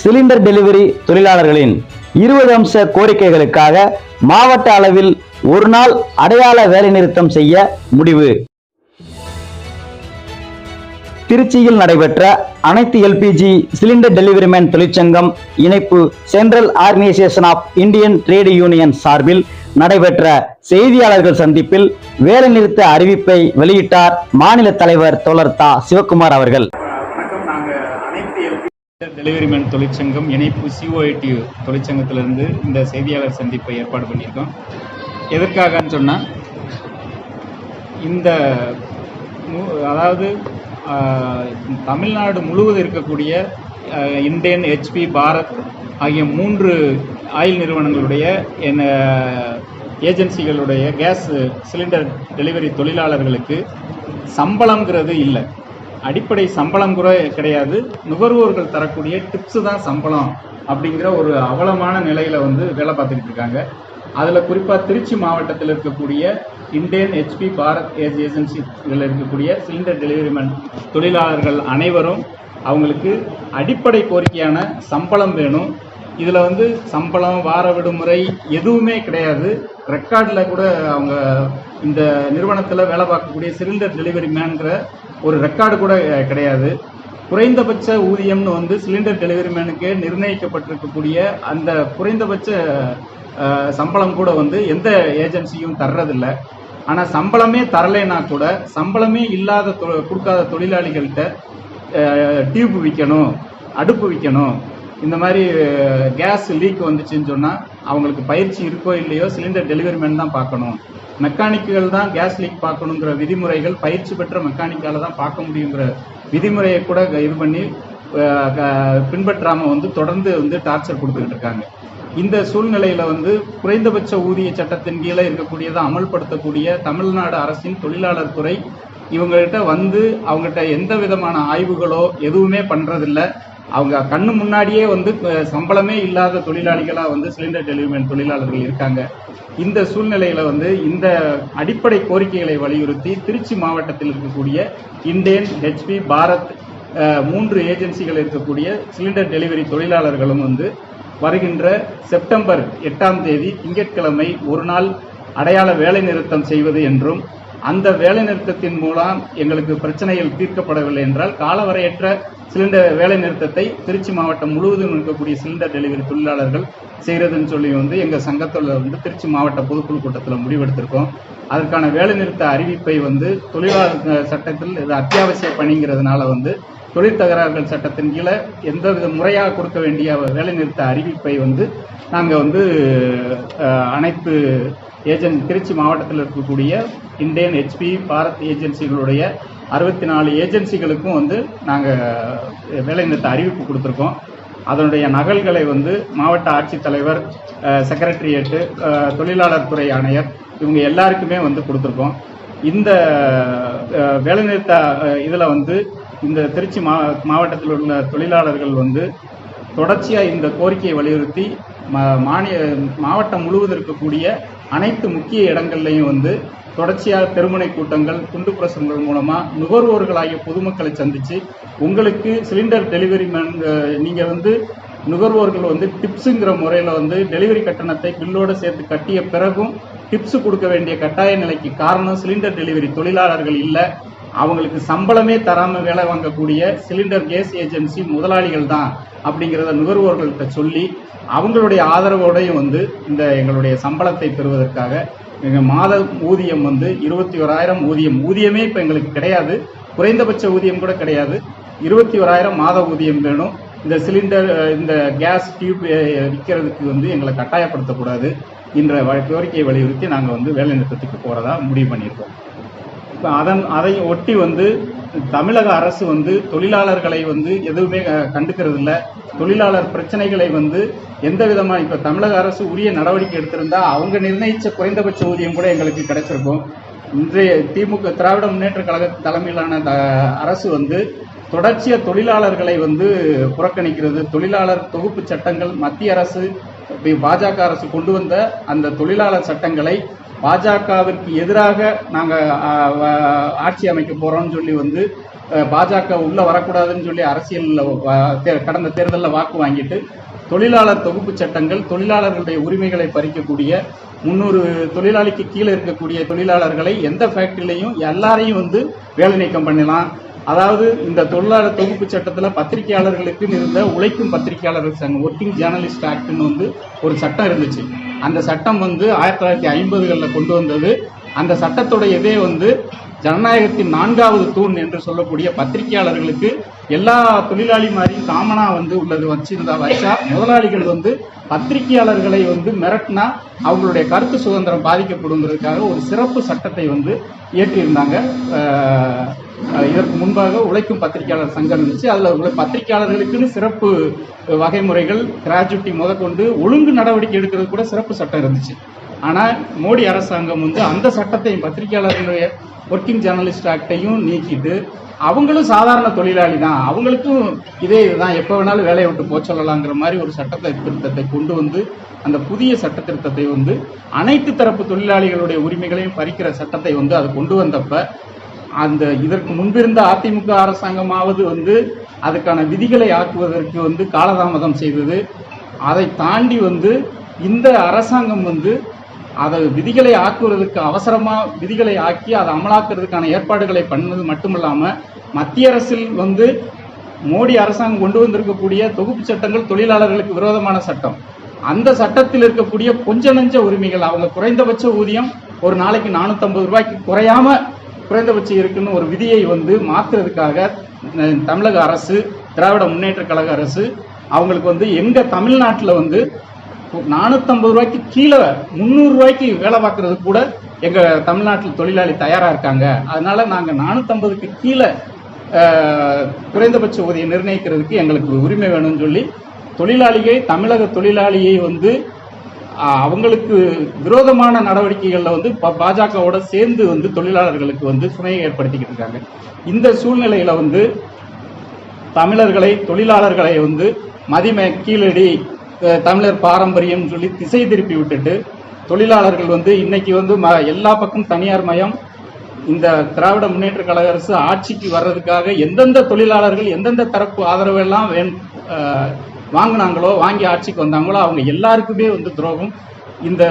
Cylinder delivery தொழிலாளர்களின் 20 அம்ச கோரிக்கைகளுக்காக மாவட்ட அளவில் ஒரு நாள் அடையாள வேலைநிறுத்தம் செய்ய முடிவு. திருச்சியில் நடைபெற்ற அனைத்து எல்பிஜி சிலிண்டர் டெலிவரிமேன் தொழிற்சங்கம் இணைப்பு central organisation of Indian trade union சார்பில் நடைபெற்ற செய்தியாளர்கள் சந்திப்பில் வேலைநிறுத்த அறிவிப்பை வெளியிட்டார் மாநில தலைவர் தோழர் தா. சிவக்குமார் அவர்கள். டெலிவரிமேன் தொழிற்சங்கம் இணைப்பு சிஓஐடி தொழிற்சங்கத்திலிருந்து இந்த செய்தியாளர் சந்திப்பை ஏற்பாடு பண்ணியிருக்கோம். எதற்காகன்னு சொன்னால், இந்த அதாவது தமிழ்நாடு முழுவதும் இருக்கக்கூடிய இண்டேன், ஹெச்பி, பாரத் ஆகிய 3 ஆயில் நிறுவனங்களுடைய ஏஜென்சிகளுடைய கேஸ் சிலிண்டர் டெலிவரி தொழிலாளர்களுக்கு சம்பளங்கிறது இல்லை. அடிப்படை சம்பளம் கூட கிடையாது. நுகர்வோர்கள் தரக்கூடிய டிப்ஸு தான் சம்பளம் அப்படிங்கிற ஒரு அவலமான நிலையில் வேலை பார்த்துக்கிட்டு இருக்காங்க. அதில் குறிப்பாக திருச்சி மாவட்டத்தில் இருக்கக்கூடிய இண்டேன், ஹெச்பி, பாரத் ஏஜென்சிகளில் இருக்கக்கூடிய சிலிண்டர் டெலிவரிமேன் தொழிலாளர்கள் அனைவரும் அவங்களுக்கு அடிப்படை கோரிக்கையான சம்பளம் வேணும். இதில் சம்பளம், வார விடுமுறை எதுவுமே கிடையாது. ரெக்கார்டில் கூட அவங்க இந்த நிறுவனத்தில் வேலை பார்க்கக்கூடிய சிலிண்டர் டெலிவரி மேன்கிற ஒரு ரெக்கார்டு கூட கிடையாது. குறைந்தபட்ச ஊதியம்னு சிலிண்டர் டெலிவரி மேனுக்கு நிர்ணயிக்கப்பட்டிருக்கக்கூடிய அந்த குறைந்தபட்ச சம்பளம் கூட எந்த ஏஜென்சியும் தர்றதில்லை. ஆனால் சம்பளமே தரலைன்னா கூட சம்பளமே இல்லாத கொடுக்காத தொழிலாளிகள்கிட்ட டியூப் விற்கணும், அடுப்பு விற்கணும், இந்த மாதிரி கேஸ் லீக் வந்துச்சுன்னு சொன்னால் அவங்களுக்கு பயிற்சி இருக்கோ இல்லையோ சிலிண்டர் டெலிவரி மேன் தான் பார்க்கணும். மெக்கானிக்குகள் தான் கேஸ் லீக் பார்க்கணுங்கிற விதிமுறைகள் பயிற்சி பெற்ற மெக்கானிக்கால தான் பார்க்க முடியுங்கிற விதிமுறையை கூட இது பண்ணி பின்பற்றாமல் தொடர்ந்து டார்ச்சர் கொடுத்துக்கிட்டு இருக்காங்க. இந்த சூழ்நிலையில் குறைந்தபட்ச ஊதிய சட்டத்தின் கீழே இருக்கக்கூடியதை அமல்படுத்தக்கூடிய தமிழ்நாடு அரசின் தொழிலாளர் துறை இவங்ககிட்ட அவங்ககிட்ட எந்த விதமான ஆய்வுகளோ எதுவுமே பண்ணுறதில்லை. அவங்க கண்ணு முன்னாடியே சம்பளமே இல்லாத தொழிலாளிகளாக சிலிண்டர் டெலிவரிமேன் தொழிலாளர்கள் இருக்காங்க. இந்த சூழ்நிலையில் இந்த அடிப்படை கோரிக்கைகளை வலியுறுத்தி திருச்சி மாவட்டத்தில் இருக்கக்கூடிய இண்டேன், ஹெச்பி, பாரத் 3 ஏஜென்சிகள் இருக்கக்கூடிய சிலிண்டர் டெலிவரி தொழிலாளர்களும் வருகின்ற செப்டம்பர் 8ஆம் தேதி திங்கட்கிழமை ஒரு நாள் அடையாள வேலை நிறுத்தம் செய்வது என்றும், அந்த வேலை நிறுத்தத்தின் மூலம் எங்களுக்கு பிரச்சனைகள் தீர்க்கப்படவில்லை என்றால் காலவரையற்ற சிலிண்டர் வேலை நிறுத்தத்தை திருச்சி மாவட்டம் முழுவதும் இருக்கக்கூடிய சிலிண்டர் டெலிவரி தொழிலாளர்கள் செய்கிறதுன்னு சொல்லி எங்கள் சங்கத்தில் திருச்சி மாவட்ட பொதுக்குழு கூட்டத்தில் முடிவெடுத்திருக்கோம். அதற்கான வேலை நிறுத்த அறிவிப்பை தொழிலாளர் சட்டத்தில் இது அத்தியாவசிய பணிங்கிறதுனால தொழில் தகராறுகள் சட்டத்தின் கீழே எந்தவித முறையாக கொடுக்க வேண்டிய வேலை நிறுத்த அறிவிப்பை நாங்கள் அனைத்து திருச்சி மாவட்டத்தில் இருக்கக்கூடிய இண்டேன், ஹெச்பி, பாரத் ஏஜென்சிகளுடைய 64 ஏஜென்சிகளுக்கும் நாங்கள் வேலைநிறுத்த அறிவிப்பு கொடுத்துருக்கோம். அதனுடைய நகல்களை மாவட்ட ஆட்சித்தலைவர், செக்ரட்டரியேட்டு, தொழிலாளர் துறை ஆணையர் இவங்க எல்லாருக்குமே கொடுத்துருக்கோம். இந்த வேலைநிறுத்த இதில் இந்த திருச்சி மாவட்டத்தில் உள்ள தொழிலாளர்கள் தொடர்ச்சியாக இந்த கோரிக்கையை வலியுறுத்தி மாவட்டம் முழுவதும் இருக்கக்கூடிய அனைத்து முக்கிய இடங்கள்லையும் தொடர்ச்சியாக தெருமுனை கூட்டங்கள், துண்டு பிரசுரங்கள் மூலமாக நுகர்வோர்களாகிய பொதுமக்களை சந்தித்து உங்களுக்கு சிலிண்டர் டெலிவரி மேன் நீங்கள் நுகர்வோர்கள் டிப்ஸுங்கிற முறையில் டெலிவரி கட்டணத்தை பில்லோடு சேர்த்து கட்டிய பிறகும் டிப்ஸு கொடுக்க வேண்டிய கட்டாய நிலைக்கு காரணம் சிலிண்டர் டெலிவரி தொழிலாளர்கள் இல்லை, அவங்களுக்கு சம்பளமே தராமல் வேலை வாங்கக்கூடிய சிலிண்டர் கேஸ் ஏஜென்சி முதலாளிகள் தான் அப்படிங்கிறத நுகர்வோர்கள்ட்ட சொல்லி அவங்களுடைய ஆதரவோடையும் இந்த எங்களுடைய சம்பளத்தை பெறுவதற்காக எங்கள் மாத ஊதியம் 21,000 ஊதியமே இப்போ எங்களுக்கு கிடையாது. குறைந்தபட்ச ஊதியம் கூட கிடையாது. 21,000 மாத ஊதியம் வேணும். இந்த சிலிண்டர் இந்த கேஸ் டியூப் விற்கிறதுக்கு எங்களை கட்டாயப்படுத்தக்கூடாது என்ற கோரிக்கையை வலியுறுத்தி நாங்கள் வேலை நிறுத்தத்துக்கு போகிறதா முடிவு பண்ணியிருக்கோம். இப்போ அதை ஒட்டி தமிழக அரசு தொழிலாளர்களை எதுவுமே கண்டுக்கிறது இல்லை. தொழிலாளர் பிரச்சனைகளை எந்த விதமாக இப்போ தமிழக அரசு உரிய நடவடிக்கை எடுத்திருந்தா அவங்க நிர்ணயித்த குறைந்தபட்ச ஊதியம் கூட எங்களுக்கு கிடைச்சிருக்கும். இன்றைய திமுக திராவிட முன்னேற்ற கழக தலைமையிலான அரசு தொடர்ச்சியாக தொழிலாளர்களை புறக்கணிக்கிறது. தொழிலாளர் தொகுப்பு சட்டங்கள் மத்திய அரசு பாஜக அரசு கொண்டு வந்த அந்த தொழிலாளர் சட்டங்களை பாஜகவிற்கு எதிராக நாங்கள் ஆட்சி அமைக்க போகிறோம்னு சொல்லி பாஜக உள்ள வரக்கூடாதுன்னு சொல்லி கடந்த தேர்தலில் வாக்கு வாங்கிட்டு தொழிலாளர் தொகுப்பு சட்டங்கள் தொழிலாளர்களுடைய உரிமைகளை பறிக்கக்கூடிய 300 தொழிலாளிக்கு கீழே இருக்கக்கூடிய தொழிலாளர்களை எந்த ஃபேக்டரியிலையும் எல்லாரையும் வேலை நீக்கம் பண்ணலாம். அதாவது இந்த தொழிலாளர் தொகுப்பு சட்டத்தில் பத்திரிகையாளர்களுக்கு இருந்த உழைக்கும் பத்திரிகையாளர்கள் சங்கம் ஒர்க்கிங் ஜேர்னலிஸ்ட் ஆக்ட்னு ஒரு சட்டம் இருந்துச்சு. அந்த சட்டம் 1950களில் கொண்டு வந்தது. அந்த சட்டத்துடையதே ஜனநாயகத்தின் 4வது தூண் என்று சொல்லக்கூடிய பத்திரிகையாளர்களுக்கு எல்லா தொழிலாளி மாதிரியும் காமனா உள்ளது வச்சா முதலாளிகள் பத்திரிகையாளர்களை மிரட்டினா அவங்களுடைய கருத்து சுதந்திரம் பாதிக்கப்படுங்கிறதுக்காக ஒரு சிறப்பு சட்டத்தை இயற்றியிருந்தாங்க. இதற்கு முன்பாக உழைக்கும் பத்திரிகையாளர் சங்கம் இருந்துச்சு. அதுல பத்திரிகையாளர்களுக்குன்னு சிறப்பு வகைமுறைகள் கிராஜுவிட்டி முதற்கொண்டு ஒழுங்கு நடவடிக்கை எடுக்கிறது கூட சிறப்பு சட்டம் இருந்துச்சு. ஆனா மோடி அரசாங்கம் அந்த சட்டத்தையும் பத்திரிகையாளர்களுடைய ஒர்க்கிங் ஜேர்னலிஸ்ட் ஆக்டையும் நீக்கிட்டு அவங்களும் சாதாரண தொழிலாளி தான், அவங்களுக்கும் இதுதான் எப்போ வேணாலும் வேலையை விட்டு போக சொல்லலாங்கிற மாதிரி ஒரு சட்டத்தை திருத்தத்தை கொண்டு அந்த புதிய சட்ட திருத்தத்தை அனைத்து தரப்பு தொழிலாளிகளுடைய உரிமைகளையும் பறிக்கிற சட்டத்தை அது கொண்டு வந்தப்ப இதற்கு முன்பிருந்த அதிமுக அரசாங்கமாவது அதுக்கான விதிகளை ஆக்குவதற்கு காலதாமதம் செய்தது. அதை தாண்டி இந்த அரசாங்கம் அதை விதிகளை ஆக்குவதற்கு அவசரமா விதிகளை ஆக்கி அதை அமலாக்குறதுக்கான ஏற்பாடுகளை பண்ணது மட்டுமில்லாம மத்திய அரசில் மோடி அரசாங்கம் கொண்டு வந்திருக்கக்கூடிய தொகுப்பு சட்டங்கள் தொழிலாளர்களுக்கு விரோதமான சட்டம். அந்த சட்டத்தில் இருக்கக்கூடிய கொஞ்ச நெஞ்ச உரிமைகள், அவங்க குறைந்தபட்ச ஊதியம் ஒரு நாளைக்கு 450 ரூபாய்க்கு குறையாம குறைந்தபட்சம் இருக்குன்னு ஒரு விதியை மாற்றுறதுக்காக தமிழக அரசு, திராவிட முன்னேற்ற கழக அரசு அவங்களுக்கு எங்க தமிழ்நாட்டில் 450 ரூபாய்க்கு கீழே 300 ரூபாய்க்கு வேலை பார்க்கறது கூட எங்க தமிழ்நாட்டில் தொழிலாளி தயாரா இருக்காங்க. அதனால நாங்க 450க்கு கீழே குறைந்தபட்ச ஊதியம் நிர்ணயிக்கிறதுக்கு எங்களுக்கு உரிமை வேணும்னு சொல்லி தொழிலாளிகள் தமிழக தொழிலாளியை அவங்களுக்கு விரோதமான நடவடிக்கைகள்ல பாஜகவோட சேர்ந்து தொழிலாளர்களுக்கு சுமையை ஏற்படுத்திக்கிட்டு இருக்காங்க. இந்த சூழ்நிலையில தமிழர்களை தொழிலாளர்களை மதிமை கீழடி தமிழர் பாரம்பரியம் சொல்லி திசை திருப்பி விட்டுட்டு தொழிலாளர்கள் இன்னைக்கு எல்லா பக்கம் தனியார் மயம். இந்த திராவிட முன்னேற்ற கழக அரசு ஆட்சிக்கு வர்றதுக்காக எந்தெந்த தொழிலாளர்கள் எந்தெந்த தரப்பு ஆதரவு எல்லாம் வாங்கினாங்களோ, வாங்கி ஆட்சிக்கு வந்தாங்களோ அவங்க எல்லாருக்குமே துரோகம். இந்த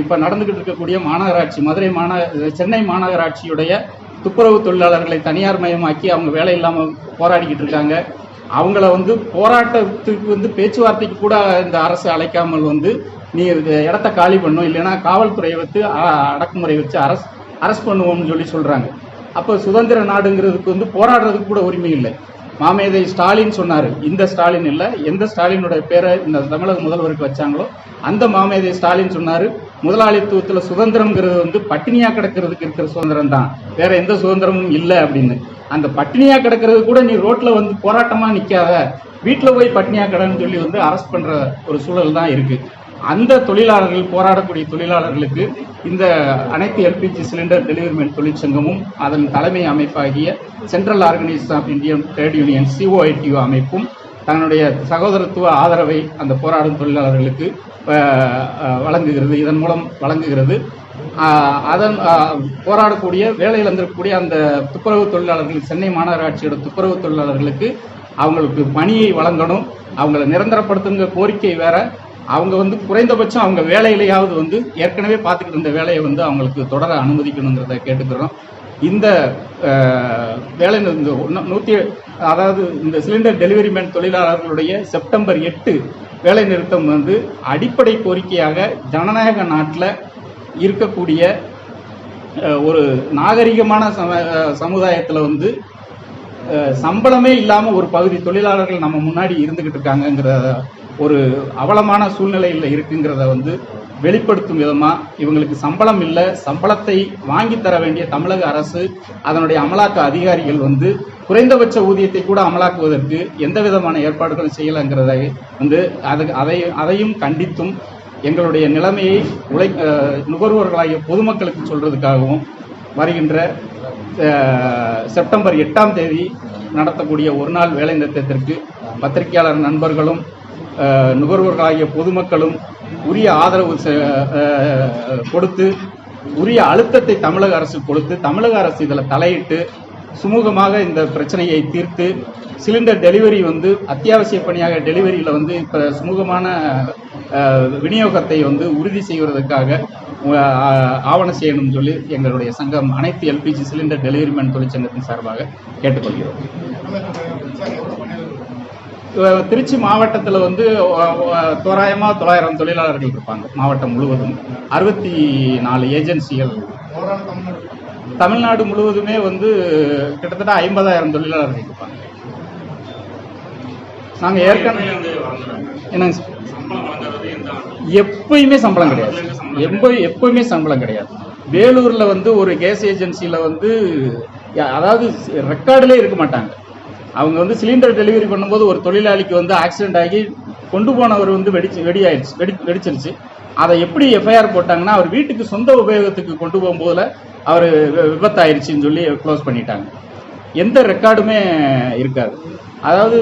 இப்ப நடந்துகிட்டு இருக்கக்கூடிய மாநகராட்சி சென்னை மாநகராட்சியுடைய துப்புரவு தொழிலாளர்களை தனியார் மயமாக்கி அவங்க வேலை இல்லாம போராடிக்கிட்டு இருக்காங்க. அவங்கள போராட்டத்துக்கு பேச்சுவார்த்தைக்கு கூட இந்த அரசு அழைக்காமல் நீ இடத்த காலி பண்ணும், இல்லைன்னா காவல்துறையை அடக்குமுறை வச்சு அரஸ்ட் பண்ணுவோம்னு சொல்றாங்க. அப்ப சுதந்திர நாடுங்கிறதுக்கு போராடுறதுக்கு கூட உரிமை இல்லை. மாமேதை ஸ்டாலின் சொன்னாரு, இந்த ஸ்டாலின் இல்ல, எந்த ஸ்டாலினுடைய பேரை இந்த தமிழக முதல்வருக்கு வச்சாங்களோ அந்த மாமேதை ஸ்டாலின் சொன்னாரு, முதலாளித்துவத்துல சுதந்திரம்ங்கிறது பட்டினியா கிடக்கிறதுக்கு இருக்கிற சுதந்திரம் தான், வேற எந்த சுதந்திரமும் இல்லை அப்படின்னு. அந்த பட்டினியா கிடக்கிறது கூட நீ ரோட்ல போராட்டமா நிக்காத, வீட்டுல போய் பட்டினியா கிடன்னு சொல்லி அரெஸ்ட் பண்ற ஒரு சூழல் தான் இருக்கு. அந்த தொழிலாளர்கள், போராடக்கூடிய தொழிலாளர்களுக்கு இந்த அனைத்து எல்பிஜி சிலிண்டர் டெலிவரிமெண்ட் தொழிற்சங்கமும் அதன் தலைமை அமைப்பாகிய central organisation of Indian trade union COITU அமைப்பும் தன்னுடைய சகோதரத்துவ ஆதரவை அந்த போராடும் தொழிலாளர்களுக்கு வழங்குகிறது. இதன் மூலம் வழங்குகிறது. அதன் போராடக்கூடிய வேலையில் இருந்திருக்கக்கூடிய அந்த துப்புரவு தொழிலாளர்கள், சென்னை மாநகராட்சியோட துப்புரவு தொழிலாளர்களுக்கு அவங்களுக்கு பணியை வழங்கணும், அவங்களை நிரந்தரப்படுத்துங்க கோரிக்கை வேற. அவங்க குறைந்தபட்சம் அவங்க வேலையிலையாவது ஏற்கனவே பார்த்துக்கிட்டு இருந்த வேலையை அவங்களுக்கு தொடர அனுமதிக்கணுங்கிறத கேட்டுக்கிறோம். இந்த வேலை அதாவது இந்த சிலிண்டர் டெலிவரிமேன் தொழிலாளர்களுடைய செப்டம்பர் 8 வேலை நிறுத்தம் அடிப்படை கோரிக்கையாக ஜனநாயக நாட்டில் இருக்கக்கூடிய ஒரு நாகரிகமான சமுதாயத்தில் சம்பளமே இல்லாமல் ஒரு பகுதி தொழிலாளர்கள் நம்ம முன்னாடி இருந்துகிட்டு இருக்காங்கங்கிற ஒரு அவலமான சூழ்நிலையில் இருக்குங்கிறத வெளிப்படுத்தும் விதமா இவங்களுக்கு சம்பளம் இல்லை, சம்பளத்தை வாங்கி தர வேண்டிய தமிழக அரசு, அதனுடைய அமலாக்க அதிகாரிகள் குறைந்தபட்ச ஊதியத்தை கூட அமலாக்குவதற்கு எந்த விதமான ஏற்பாடுகளும் செய்யலைங்கிறதை அதையும் கண்டித்தும் எங்களுடைய நிலைமையை நுகர்வோர்களாகிய பொதுமக்களுக்கு சொல்றதுக்காகவும் வருகின்ற செப்டம்பர் 8ஆம் தேதி நடத்தக்கூடிய ஒரு நாள் வேலை நிறுத்தத்திற்கு பத்திரிகையாளர் நண்பர்களும் நுகர்வோர்களாகிய பொதுமக்களும் உரிய ஆதரவு கொடுத்து, உரிய அழுத்தத்தை தமிழக அரசு கொடுத்து, தமிழக அரசு இதில் தலையிட்டு சுமூகமாக இந்த பிரச்சனையை தீர்த்து சிலிண்டர் டெலிவரி வந்து அத்தியாவசிய பணியாக டெலிவரியில் வந்து இப்போ சுமூகமான விநியோகத்தை வந்து உறுதி செய்வதற்காக ஆவணம் செய்யணும்னு சொல்லி எங்களுடைய சங்கம் அனைத்து எல்பிஜி சிலிண்டர் டெலிவரிமேன் தொழிற்சங்கத்தின் சார்பாக கேட்டுக்கொள்கிறோம். திருச்சி மாவட்டத்தில் வந்து தோராயமாக 900 தொழிலாளர்கள் இருப்பாங்க. மாவட்டம் முழுவதும் 64 ஏஜென்சிகள். தமிழ்நாடு முழுவதுமே வந்து கிட்டத்தட்ட 50,000 தொழிலாளர்கள் இருப்பாங்க. நாங்கள் ஏற்கனவே என்னங்க எப்பயுமே சம்பளம் கிடையாது. எப்பயுமே சம்பளம் கிடையாது. வேலூர்ல வந்து ஒரு கேஸ் ஏஜென்சியில வந்து அதாவது ரெக்கார்டிலே இருக்க மாட்டாங்க. அவங்க வந்து சிலிண்டர் டெலிவரி பண்ணும்போது ஒரு தொழிலாளிக்கு வந்து ஆக்சிடென்ட் ஆகி கொண்டு போனவர் வந்து வெடிச்சிருச்சு. அதை எப்படி எஃப்ஐஆர் போட்டாங்கன்னா, அவர் வீட்டுக்கு சொந்த உபயோகத்துக்கு கொண்டு போகும்போதுல அவர் விபத்தாயிருச்சுன்னு சொல்லி க்ளோஸ் பண்ணிட்டாங்க. எந்த ரெக்கார்டுமே இருக்காது. அதாவது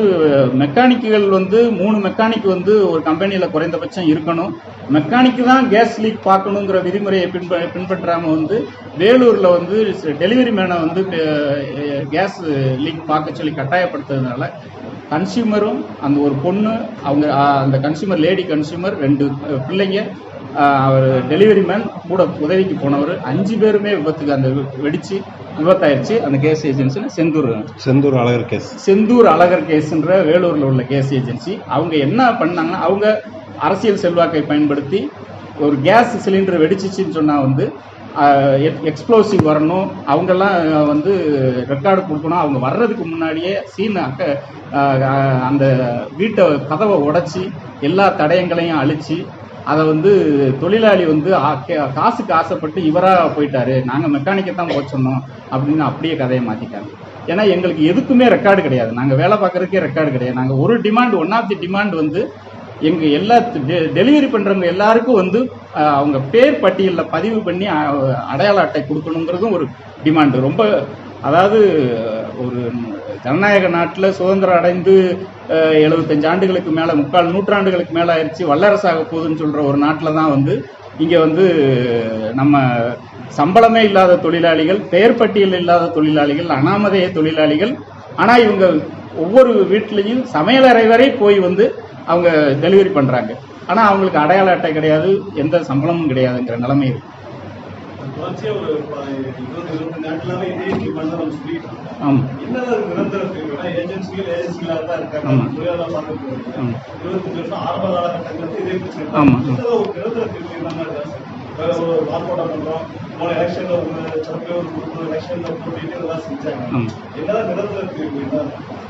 மெக்கானிக்குகள் வந்து 3 மெக்கானிக் வந்து ஒரு கம்பெனியில் குறைந்தபட்சம் இருக்கணும். மெக்கானிக்கு தான் கேஸ் லீக் பார்க்கணுங்கிற விதிமுறையை பின்பற்றாமல் வந்து வேலூரில் வந்து டெலிவரி மேனை வந்து கேஸ் லீக் பார்க்க சொல்லி கட்டாயப்படுத்துறதுனால கன்சியூமரும் அந்த ஒரு பொண்ணு, அவங்க அந்த கன்சியூமர் லேடி கன்சியூமர் 2 பிள்ளைங்க, அவர் டெலிவரி மேன் கூட உதவிக்கு போனவர் 5 பேருமே விபத்துக்கு அந்த வெடிச்சு விபத்தாயிருச்சு. அந்த கேஸ் ஏஜென்சி செந்தூர் அழகர் கேஸ்ன்ற வேலூர்ல உள்ள கேஸ் ஏஜென்சி. அவங்க என்ன பண்ணாங்கன்னா, அவங்க அரசியல் செல்வாக்கை பயன்படுத்தி ஒரு கேஸ் சிலிண்டர் வெடிச்சிச்சின்னு சொன்னா வந்து எக்ஸ்ப்ளோசிவ் வரணும், அவங்கெல்லாம் வந்து ரெக்கார்டு கொடுக்கணும். அவங்க வர்றதுக்கு முன்னாடியே அந்த வீட்டை கதவை உடைச்சி எல்லா தடயங்களையும் அழிச்சு அதை வந்து தொழிலாளி வந்து காசுக்கு ஆசைப்பட்டு இவராக போயிட்டாரு, நாங்கள் மெக்கானிக்கை தான் போக சொன்னோம் அப்படின்னு அப்படியே கதையை மாற்றிட்டாங்க. ஏன்னா எங்களுக்கு எதுக்குமே ரெக்கார்டு கிடையாது. நாங்கள் வேலை பார்க்குறதுக்கே ரெக்கார்டு கிடையாது. நாங்கள் ஒரு demand, one of the demand வந்து எங்கள் எல்லா டெலிவரி பண்ணுறவங்க எல்லாருக்கும் வந்து அவங்க பேர் பட்டியலில் பதிவு பண்ணி அடையாள அட்டை கொடுக்கணுங்கிறதும் ஒரு டிமாண்டு. ரொம்ப அதாவது ஒரு ஜனநாயக நாட்டில் சுதந்திரம் அடைந்து 75 ஆண்டுகளுக்கு மேலே, 3/4 நூற்றாண்டுகளுக்கு மேலே ஆயிடுச்சு, வல்லரசாக போகுதுன்னு சொல்கிற ஒரு நாட்டில் தான் வந்து இங்கே வந்து நம்ம சம்பளமே இல்லாத தொழிலாளிகள், பெயர் பட்டியல் இல்லாத தொழிலாளிகள், அனாமதேய தொழிலாளிகள். ஆனால் இவங்க ஒவ்வொரு வீட்லேயும் சமையலறை வரை போய் வந்து அவங்க டெலிவரி பண்ணுறாங்க. ஆனால் அவங்களுக்கு அடையாள அட்டை கிடையாது, எந்த சம்பளமும் கிடையாதுங்கிற நிலைமை இருக்கு.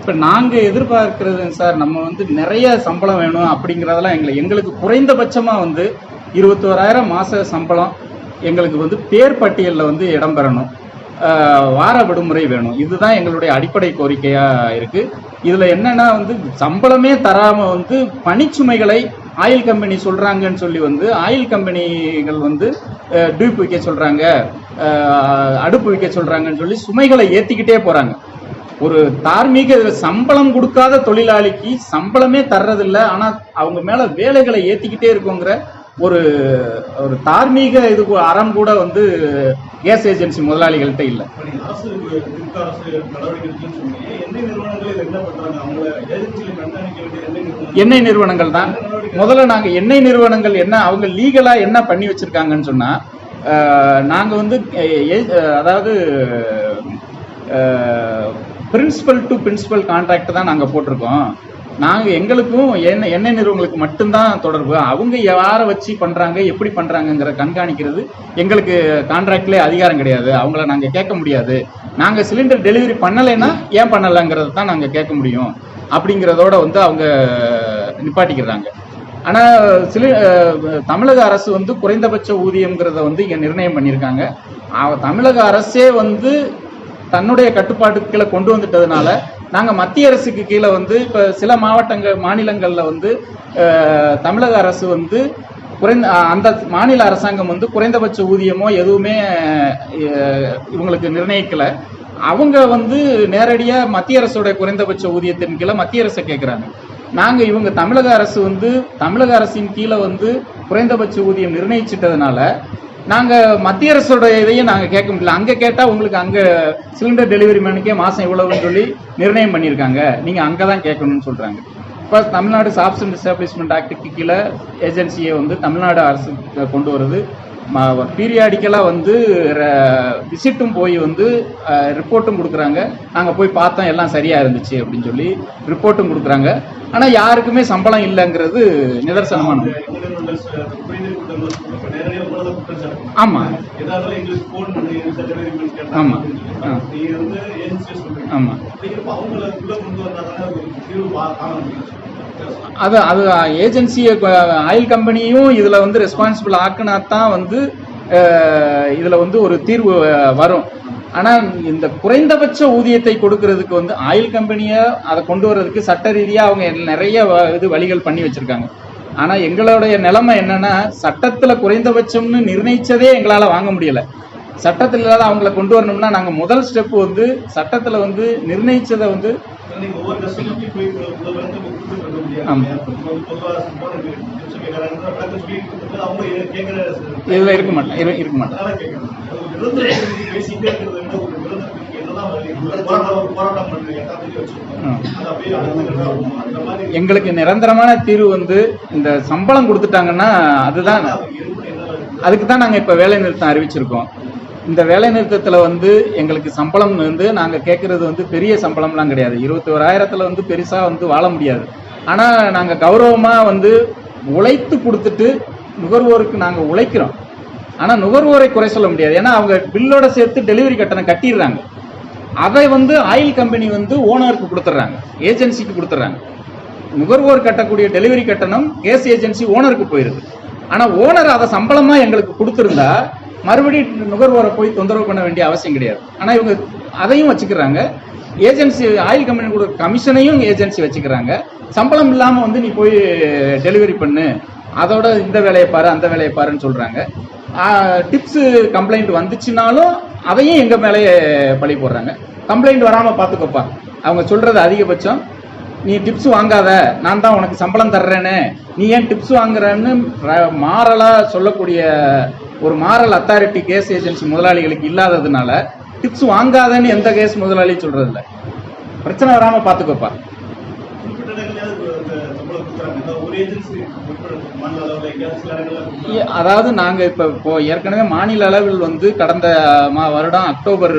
இப்ப நாங்க எதிர்பார்க்கிறது சார், நம்ம வந்து நிறைய சம்பளம் வேணும் அப்படிங்கறதெல்லாம் எங்களுக்கு குறைந்தபட்சமா வந்து 21,000 மாச சம்பளம் எங்களுக்கு வந்து பேர் பட்டியலில் வந்து இடம் பெறணும், வார விடுமுறை வேணும். இதுதான் எங்களுடைய அடிப்படை கோரிக்கையா இருக்கு. இதுல என்னன்னா வந்து சம்பளமே தராம வந்து பணிச்சுமைகளை ஆயில் கம்பெனி சொல்றாங்கன்னு சொல்லி வந்து ஆயில் கம்பெனிகள் வந்து டியூப் வைக்க சொல்றாங்க, அடுப்பு வைக்க சொல்றாங்கன்னு சொல்லி சுமைகளை ஏத்திக்கிட்டே போறாங்க. ஒரு தார்மீக சம்பளம் கொடுக்காத தொழிலாளிக்கு சம்பளமே தர்றதில்லை, ஆனா அவங்க மேல வேலைகளை ஏத்திக்கிட்டே இருக்குங்கிற ஒரு தார்மீக இது அறம் கூட வந்து கேஸ் ஏஜென்சி முதலாளிகள்கிட்ட இல்லை. எண்ணெய் நிறுவனங்கள் தான் முதல்ல. நாங்க எண்ணெய் நிறுவனங்கள் என்ன அவங்க லீகலா என்ன பண்ணி வச்சிருக்காங்கன்னு சொன்னா, நாங்க வந்து அதாவது பிரின்சிபல் டு பிரின்சிபல் கான்ட்ராக்ட் தான் நாங்க போட்டிருக்கோம். நாங்கள் எங்களுக்கும் எண்ணெய் நிறுவனங்களுக்கு மட்டும்தான் தொடர்பு. அவங்க யாரை வச்சு பண்ணுறாங்க, எப்படி பண்ணுறாங்கங்கிற கண்காணிக்கிறது எங்களுக்கு கான்ட்ராக்ட்லேயே அதிகாரம் கிடையாது. அவங்கள நாங்கள் கேட்க முடியாது. நாங்கள் சிலிண்டர் டெலிவரி பண்ணலைன்னா ஏன் பண்ணலைங்கிறது தான் நாங்கள் கேட்க முடியும் அப்படிங்கிறதோட வந்து அவங்க நிப்பாட்டிக்கிறாங்க. ஆனால் தமிழக அரசு வந்து குறைந்தபட்ச ஊதியங்கிறத வந்து இங்கே நிர்ணயம் பண்ணியிருக்காங்க. தமிழக அரசே வந்து தன்னுடைய கட்டுப்பாட்டுக்களை கொண்டு வந்துட்டதுனால நாங்கள் மத்திய அரசுக்கு கீழே வந்து இப்போ சில மாநிலங்களில் வந்து தமிழக அரசு வந்து அந்த மாநில அரசாங்கம் வந்து குறைந்தபட்ச ஊதியமோ எதுவுமே இவங்களுக்கு நிர்ணயிக்கலை. அவங்க வந்து நேரடியாக மத்திய அரசோட குறைந்தபட்ச ஊதியத்தின் கீழே மத்திய அரசை கேட்குறாங்க. நாங்கள் இவங்க தமிழக அரசு வந்து தமிழக அரசின் கீழே வந்து குறைந்தபட்ச ஊதியம் நிர்ணயிச்சிட்டதுனால நாங்க மத்திய அரசோட இதையும் நாங்க கேட்க முடியல. அங்க கேட்டா உங்களுக்கு அங்க சிலிண்டர் டெலிவரி மேனுக்கே மாசம் இவ்வளவுன்னு சொல்லி நிர்ணயம் பண்ணியிருக்காங்க, நீங்க அங்கதான் கேட்கணும்னு சொல்றாங்க. இப்போ தமிழ்நாடு ஷாப்ஸ் அண்ட் எஸ்டாப்ளிஷ்மெண்ட் ஆக்டுக்கு கீழே ஏஜென்சியை வந்து தமிழ்நாடு அரசு கொண்டு வருது. பீரியாடிக்கலாக வந்து விசிட்டும் போய் வந்து ரிப்போர்ட்டும் கொடுக்குறாங்க. நாங்கள் போய் பார்த்தோம், எல்லாம் சரியாக இருந்துச்சு அப்படின்னு சொல்லி ரிப்போர்ட்டும் கொடுக்குறாங்க. ஆனால் யாருக்குமே சம்பளம் இல்லைங்கிறது நிதர்சனமானது. ஆமாம் ஆமாம் ஆமாம் அது அது ஏஜென்சியை ஆயில் கம்பெனியும் இதுல வந்து ரெஸ்பான்சிபிள் ஆக்குனா தான் வந்து இதுல வந்து ஒரு தீர்வு வரும். ஆனா இந்த குறைந்தபட்ச ஊதியத்தை கொடுக்கறதுக்கு வந்து ஆயில் கம்பெனியை அதை கொண்டு வர்றதுக்கு சட்ட ரீதியா அவங்க நிறைய வழிகள் பண்ணி வச்சிருக்காங்க. ஆனா எங்களுடைய நிலைமை என்னன்னா, சட்டத்துல குறைந்தபட்சம்னு நிர்ணயிச்சதே எங்களால வாங்க முடியல. சட்டத்துல இல்லாத அவங்களை கொண்டு வரணும்னா நாங்க முதல் ஸ்டெப் வந்து சட்டத்துல வந்து நிர்ணயிச்சதை வந்து இதுல இருக்க மாட்டேன். எங்களுக்கு நிரந்தரமான தீர்வு வந்து இந்த சம்பளம் கொடுத்துட்டாங்கன்னா அதுதான், அதுக்கு தான் நாங்க இப்ப வேலை நிறுத்தம் அறிவிச்சிருக்கோம். இந்த வேலை நிறுத்தத்துல வந்து எங்களுக்கு சம்பளம் வந்து நாங்க கேட்கறது வந்து பெரிய சம்பளம்லாம் கிடையாது. 21,000 வந்து பெருசா வந்து வாழ முடியாது. ஆனா நாங்க கௌரவமா வந்து உழைத்து கொடுத்துட்டு நுகர்வோருக்கு நாங்க உழைக்கிறோம். ஆனா நுகர்வோரை குறை சொல்ல முடியாது. ஏன்னா அவங்க பில்லோட சேர்த்து டெலிவரி கட்டணம் கட்டிடுறாங்க. அதை வந்து ஆயில் கம்பெனி வந்து ஓனருக்கு கொடுத்துட்றாங்க, ஏஜென்சிக்கு கொடுத்துட்றாங்க. நுகர்வோர் கட்டக்கூடிய டெலிவரி கட்டணம் கேஸ் ஏஜென்சி ஓனருக்கு போயிருது. ஆனா ஓனர் அதை சம்பளமா எங்களுக்கு கொடுத்துருந்தா மறுபடியும் நுகர்வோரை போய் தொந்தரவு பண்ண வேண்டிய அவசியம் கிடையாது. ஆனா இவங்க அதையும் வச்சுக்கிறாங்க. ஏஜென்சி ஆயில் கம்பெனி கூட கமிஷனையும் ஏஜென்சி வச்சுக்கிறாங்க. சம்பளம் இல்லாம வந்து நீ போய் டெலிவரி பண்ணு, அதோட இந்த வேலையை பாரு அந்த வேலையை பாருன்னு சொல்றாங்க. டிப்ஸ் கம்ப்ளைண்ட் வந்துச்சுனாலும் அதையும் எங்க மேலேயே பழி போடுறாங்க. கம்ப்ளைண்ட் வராம பாத்துக்கோப்பா, அவங்க சொல்றது அதிகபட்சம் நீ டிப்ஸ் வாங்காத, நான் தான் உனக்கு சம்பளம் தர்றேன்னு, நீ ஏன் டிப்ஸ் வாங்குறன்னு மாறலா சொல்லக்கூடிய ஒரு மாரல் அத்தாரிட்டி கேஸ் ஏஜென்சி முதலாளிகளுக்கு இல்லாததுனால டிப்ஸ் வாங்காதன்னு எந்த கேஸ் முதலாளி சொல்றது இல்லை. பிரச்சனை வராம பாத்துக்கோப்பா. அதாவது நாங்க இப்போ ஏற்கனவே மாநில அளவில் வந்து கடந்த வருடம் அக்டோபர்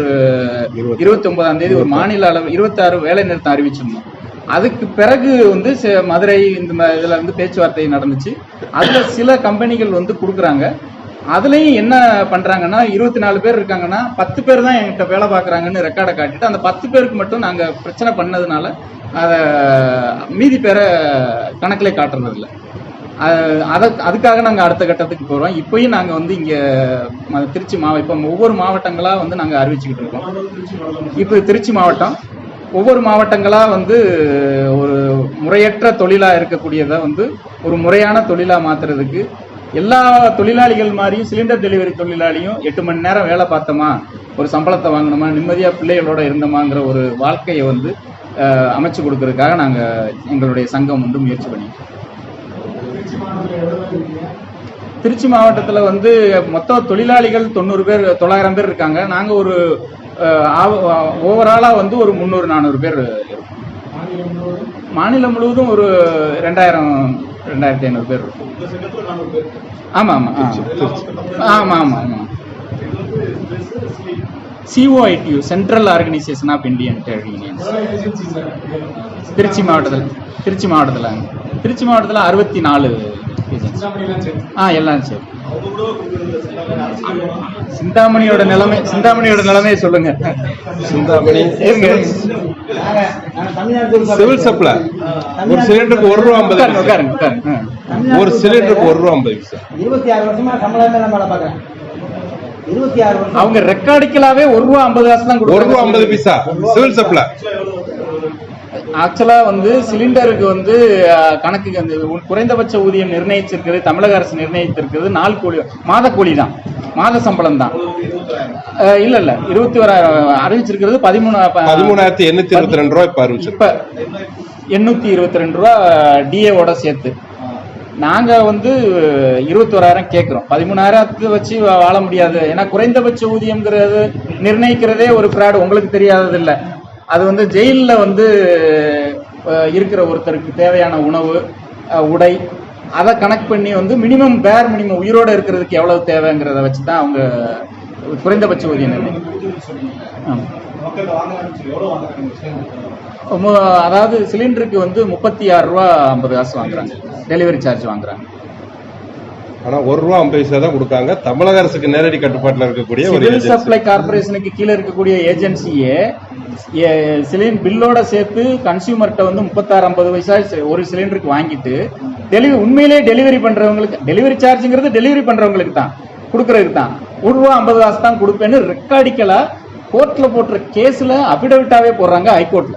29ஆம் தேதி ஒரு மாநில அளவு 26 வேலை நிறுத்தம் அறிவிச்சிருந்தோம். அதுக்கு பிறகு வந்து மதுரை இந்த இதுல வந்து பேச்சுவார்த்தை நடந்துச்சு. அதுல சில கம்பெனிகள் வந்து கொடுக்குறாங்க. அதுலயும் என்ன பண்றாங்கன்னா 24 பேர் இருக்காங்கன்னா 10 பேர் தான் என்கிட்ட வேலை பார்க்குறாங்கன்னு ரெக்கார்டை காட்டிட்டு அந்த 10 பேருக்கு மட்டும் நாங்க பிரச்சனை பண்ணதுனால அதை மீதி பேரை கணக்கிலே காட்டுறது இல்லை. அதுக்காக நாங்கள் அடுத்த கட்டத்துக்கு போகிறோம். இப்பயும் நாங்கள் வந்து இங்கே திருச்சி இப்போ ஒவ்வொரு மாவட்டங்களாக வந்து நாங்கள் அறிவிச்சுக்கிட்டு இருக்கோம். இப்போ திருச்சி மாவட்டம் ஒவ்வொரு மாவட்டங்களாக வந்து ஒரு முறையற்ற தொழிலாக இருக்கக்கூடியதை வந்து ஒரு முறையான தொழிலாக மாற்றுறதுக்கு எல்லா தொழிலாளிகள் மாதிரியும் சிலிண்டர் டெலிவரி தொழிலாளியும் 8 மணி நேரம் வேலை பார்த்தோமா, ஒரு சம்பளத்தை வாங்கணுமா, நிம்மதியாக பிள்ளைகளோட இருந்தோமாங்கிற ஒரு வாழ்க்கையை வந்து அமைச்சு கொடுக்கறதுக்காக நாங்கள் எங்களுடைய சங்கம் வந்து முயற்சி பண்ணிட்டோம். திருச்சி மாவட்டத்தில் வந்து மொத்தம் தொழிலாளிகள் 900 பேர் இருக்காங்க. நாங்கள் ஒரு ஓவராலாக வந்து ஒரு 300-400 பேர் இருக்கோம். மாநிலம் முழுவதும் ஒரு 2,000-2,500 பேர் இருக்கும். ஆமாம் ஆமாம் ஆமாம் ஆமாம் ஆமாம். COITU central organisation of Indian trade unions Tiruchi மாவட்டத்தில் 64 எல்லாம் சரி. சிந்தாமணியோட நிலைமை சொல்லுங்க. சிந்தாமணி சிவில் சப்ளை ஒரு சிலிண்டருக்கு ₹1.50. ஒரு சிலிண்டருக்கு ₹1.50. 26 வருஷமா சம்பளம் வேலை பார்க்கறேன். 26 வருஷம் அவங்க ரெக்கார்டிக்கலாவே ₹1.50 தான் கொடுக்குறாங்க. ₹1.50 சிவில் சப்ளை. ஆக்சுவலா வந்து சிலிண்டருக்கு வந்து கணக்குக்கு வந்து குறைந்தபட்ச ஊதியம் நிர்ணயிச்சிருக்கிறது தமிழக அரசு நிர்ணயித்திருக்கிறது நாள் கூலி, மாத கூலி தான், மாத சம்பளம் தான். இல்ல 21 அறிவிச்சிருக்கிறது 13,822 ரூபாய். இப்ப 822 ரூபா DA ஓட சேர்த்து நாங்க வந்து 21,000 கேட்கிறோம். 13,000 வச்சு வாழ முடியாது. ஏன்னா குறைந்தபட்ச ஊதியம்ங்கிறது நிர்ணயிக்கிறதே ஒரு ஃப்ராட். உங்களுக்கு தெரியாதது இல்ல. அது வந்து ஜெயில்ல வந்து இருக்கிற ஒருத்தருக்கு தேவையான உணவு, உடை, அதை கணக்கு பண்ணி வந்து மினிமம் உயிரோட இருக்கிறதுக்கு எவ்வளவு தேவைங்கிறத வச்சுதான் அவங்க குறைந்தபட்ச ஊதியம் அதாவது சிலிண்டருக்கு வந்து 36 ரூபா 50 காசு வாங்குறாங்க, டெலிவரி சார்ஜ் வாங்குறாங்க. ஆனா ₹1.50 தான் கொடுக்காங்க. தமிழக அரசுக்கு நேரடி கட்டுப்பாட்டில் இருக்கக்கூடிய ஒரு சிவில் சப்ளை கார்பரேஷனுக்கு கீழே இருக்கக்கூடிய ஏஜென்சியே சிலிண்டர் பில்லோட சேர்த்து கன்சியூமர்கிட்ட வந்து 36-50 பைசா ஒரு சிலிண்டருக்கு வாங்கிட்டு உண்மையிலேயே டெலிவரி பண்றவங்களுக்கு டெலிவரி சார்ஜ்ங்கிறது டெலிவரி பண்றவங்களுக்கு தான், கொடுக்கறதுக்கு தான் ₹1.50 தான் கொடுப்பேன்னு ரெக்கார்டிக்கலா கோர்ட்ல போட்டுற கேஸ்ல அபிடவிட்டாவே போடுறாங்க ஹைகோர்ட்ல.